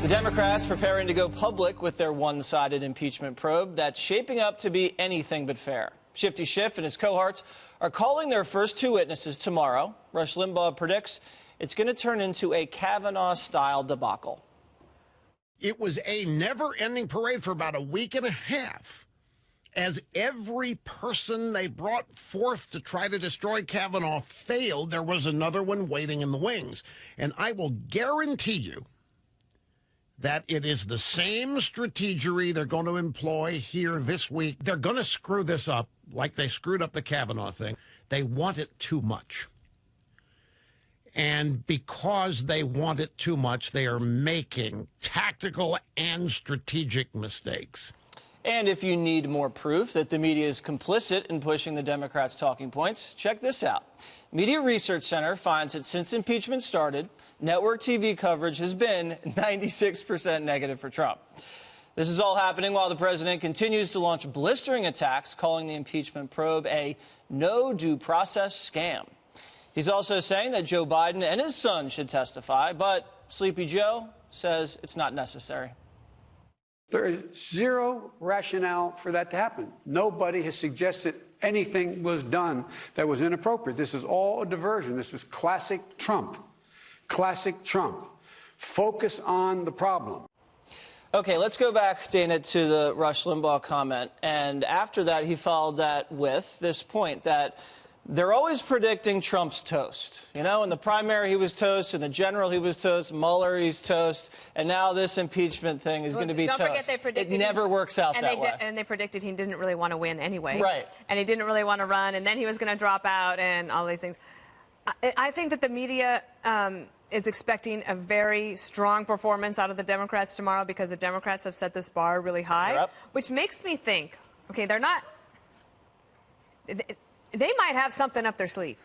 The Democrats preparing to go public with their one-sided impeachment probe that's shaping up to be anything but fair. Shifty Schiff and his cohorts are calling their first two witnesses tomorrow. Rush Limbaugh predicts it's going to turn into a Kavanaugh-style debacle. It was a never-ending parade for about a week and a half. As every person they brought forth to try to destroy Kavanaugh failed, there was another one waiting in the wings. And I will guarantee you that it is the same strategery they're going to employ here this week. They're going to screw this up like they screwed up the Kavanaugh thing. They want it too much. And because they want it too much, they are making tactical and strategic mistakes. And if you need more proof that the media is complicit in pushing the Democrats' talking points, check this out. Media Research Center finds that since impeachment started, network TV coverage has been 96% negative for Trump. This is all happening while the president continues to launch blistering attacks, calling the impeachment probe a no due process scam. He's also saying that Joe Biden and his son should testify, but Sleepy Joe says it's not necessary. There is zero rationale for that to happen. Nobody has suggested anything was done that was inappropriate. This is all a diversion. This is classic Trump. Classic Trump. Focus on the problem. Okay, let's go back, Dana, to the Rush Limbaugh comment. And after that, he followed that with this point that they're always predicting Trump's toast. You know, in the primary, he was toast. In the general, he was toast. Mueller, he's toast. And now this impeachment thing is going to be toast. Don't forget they predicted it never works out that way. And they predicted he didn't really want to win anyway. Right. And he didn't really want to run. And then he was going to drop out and all these things. I think that the media is expecting a very strong performance out of the Democrats tomorrow because the Democrats have set this bar really high, which makes me think, okay, they're not... They might have something up their sleeve.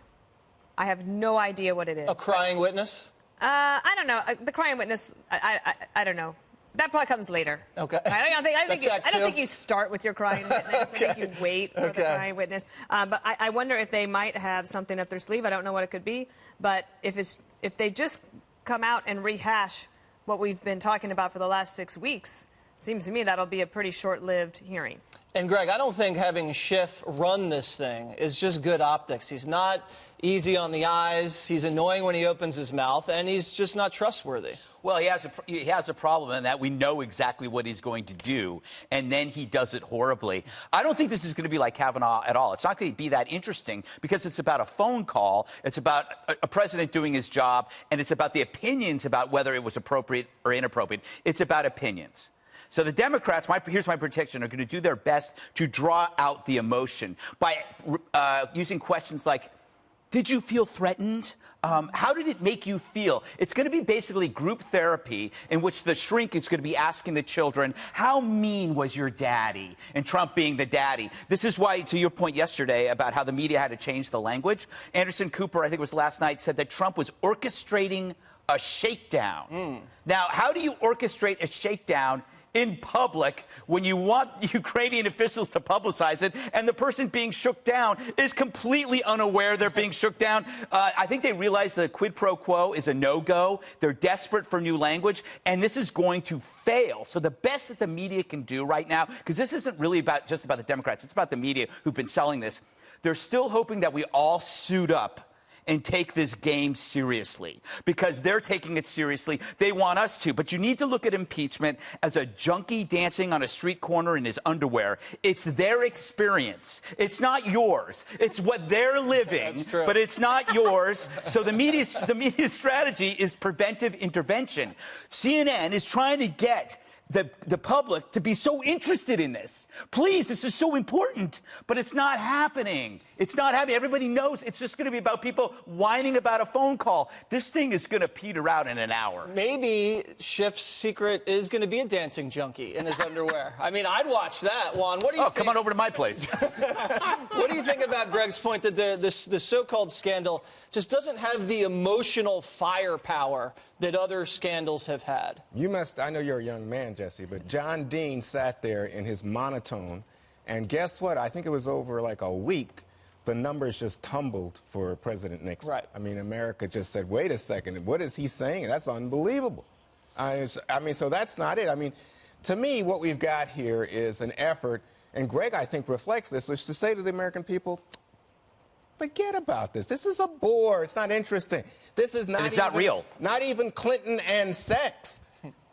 I have no idea what it is. A crying witness? I don't know. The crying witness, I don't know. That probably comes later. Okay. I don't think you start with your crying witness. Okay. I think you wait for the crying witness. But I wonder if they might have something up their sleeve. I don't know what it could be. But if they just come out and rehash what we've been talking about for the last 6 weeks, it seems to me that'll be a pretty short-lived hearing. And, Greg, I don't think having Schiff run this thing is just good optics. He's not easy on the eyes. He's annoying when he opens his mouth, and he's just not trustworthy. Well, he has a problem in that we know exactly what he's going to do, and then he does it horribly. I don't think this is going to be like Kavanaugh at all. It's not going to be that interesting because it's about a phone call. It's about a president doing his job, and it's about the opinions about whether it was appropriate or inappropriate. It's about opinions. So the Democrats, here's my prediction, are going to do their best to draw out the emotion by using questions like, did you feel threatened? How did it make you feel? It's going to be basically group therapy in which the shrink is going to be asking the children, how mean was your daddy? And Trump being the daddy. This is why, to your point yesterday about how the media had to change the language, Anderson Cooper, I think it was last night, said that Trump was orchestrating a shakedown. Now, how do you orchestrate a shakedown in public when you want Ukrainian officials to publicize it and the person being shook down is completely unaware they're being shook down? I think they realize the quid pro quo is a no-go. They're desperate for new language, and this is going to fail. So the best that the media can do right now, because this isn't really just about the Democrats, it's about the media who've been selling this, they're still hoping that we all suit up and take this game seriously because they're taking it seriously. They want us to. But you need to look at impeachment as a junkie dancing on a street corner in his underwear. It's their experience. It's not yours. It's what they're living, That's true. But it's not yours. So the media strategy is preventive intervention. CNN is trying to get the public to be so interested in this. Please, this is so important. But it's not happening. It's not happening. Everybody knows it's just going to be about people whining about a phone call. This thing is going to peter out in an hour. Maybe Schiff's secret is going to be a dancing junkie in his underwear. I mean, I'd watch that, Juan. What do you think? Come on over to my place. What do you think about Greg's point that the so-called scandal just doesn't have the emotional firepower that other scandals have had? I know you're a young man, Jesse, but John Dean sat there in his monotone, and guess what? I think it was over like a week, the numbers just tumbled for President Nixon. Right. I mean, America just said, wait a second, what is he saying? That's unbelievable. I mean, so that's not it. I mean, to me, what we've got here is an effort, and Greg, I think, reflects this, which is to say to the American people, forget about this. This is a bore. It's not interesting. This is not. And it's not real. Not even Clinton and sex.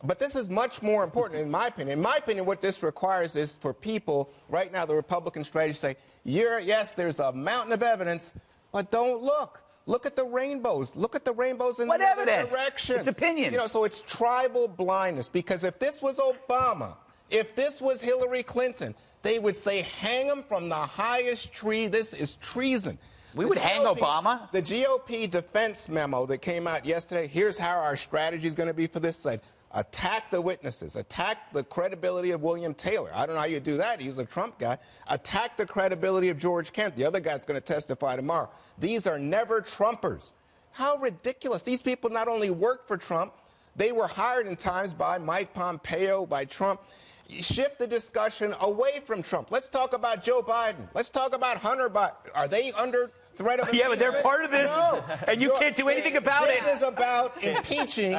But this is much more important, in my opinion. In my opinion, what this requires is for people, right now, the Republican strategy, say, yes, there's a mountain of evidence, but don't look. Look at the rainbows. Look at the rainbows in what the other evidence? direction. It's opinions. You know, so it's tribal blindness. Because if this was Obama, if this was Hillary Clinton, they would say, hang him from the highest tree. This is treason. We would hang Obama? The GOP defense memo that came out yesterday, here's how our strategy is going to be for this, said, attack the witnesses, attack the credibility of William Taylor. I don't know how you do that. He's a Trump guy. Attack the credibility of George Kent. The other guy's going to testify tomorrow. These are never Trumpers. How ridiculous. These people not only worked for Trump, they were hired in times by Mike Pompeo, by Trump. Shift the discussion away from Trump. Let's talk about Joe Biden. Let's talk about Hunter Biden. Are they under threat of Yeah, but they're part of this, no. and you can't do anything about it. This is about impeaching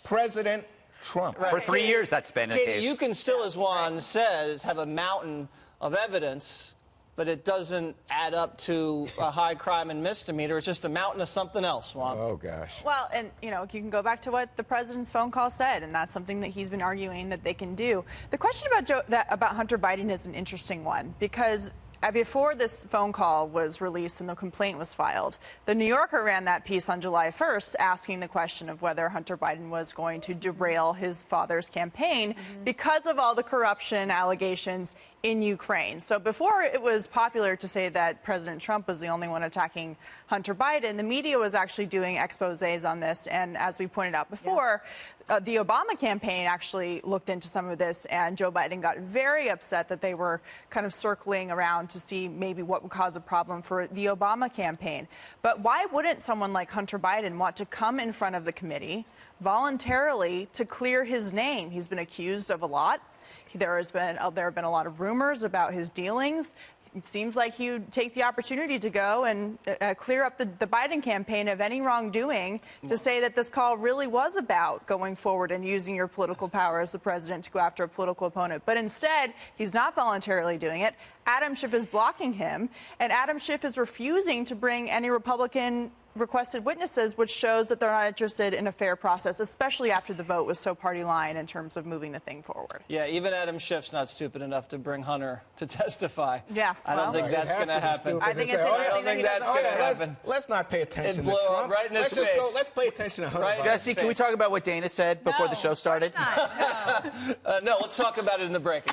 President Trump. For 3 years, that's been the Katie, case. you can still, as Juan says, have a mountain of evidence, but it doesn't add up to a high crime and misdemeanor. It's just a mountain of something else, Juan. Oh, gosh. Well, and, you know, you can go back to what the president's phone call said, and that's something that he's been arguing that they can do. The question about Hunter Biden is an interesting one, because before this phone call was released and the complaint was filed, the New Yorker ran that piece on July 1st asking the question of whether Hunter Biden was going to derail his father's campaign because of all the corruption allegations in Ukraine. So before it was popular to say that President Trump was the only one attacking Hunter Biden, the media was actually doing exposés on this. And as we pointed out before, the Obama campaign actually looked into some of this, and Joe Biden got very upset that they were kind of circling around to see maybe what would cause a problem for the Obama campaign. But why wouldn't someone like Hunter Biden want to come in front of the committee voluntarily to clear his name? He's been accused of a lot. There have been a lot of rumors about his dealings. It seems like he would take the opportunity to go and clear up the Biden campaign of any wrongdoing, to say that this call really was about going forward and using your political power as the president to go after a political opponent. But instead, he's not voluntarily doing it. Adam Schiff is blocking him, and Adam Schiff is refusing to bring any Republican requested witnesses, which shows that they're not interested in a fair process, especially after the vote was so party line in terms of moving the thing forward. Yeah, even Adam Schiff's not stupid enough to bring Hunter to testify. Yeah, I don't think that's going to happen. I think it's interesting that he doesn't happen. Let's not pay attention to blow up Trump. right in his face. Let's pay attention to Hunter Biden. Jesse, can we talk about what Dana said before the show started? No, let's talk about it in the break.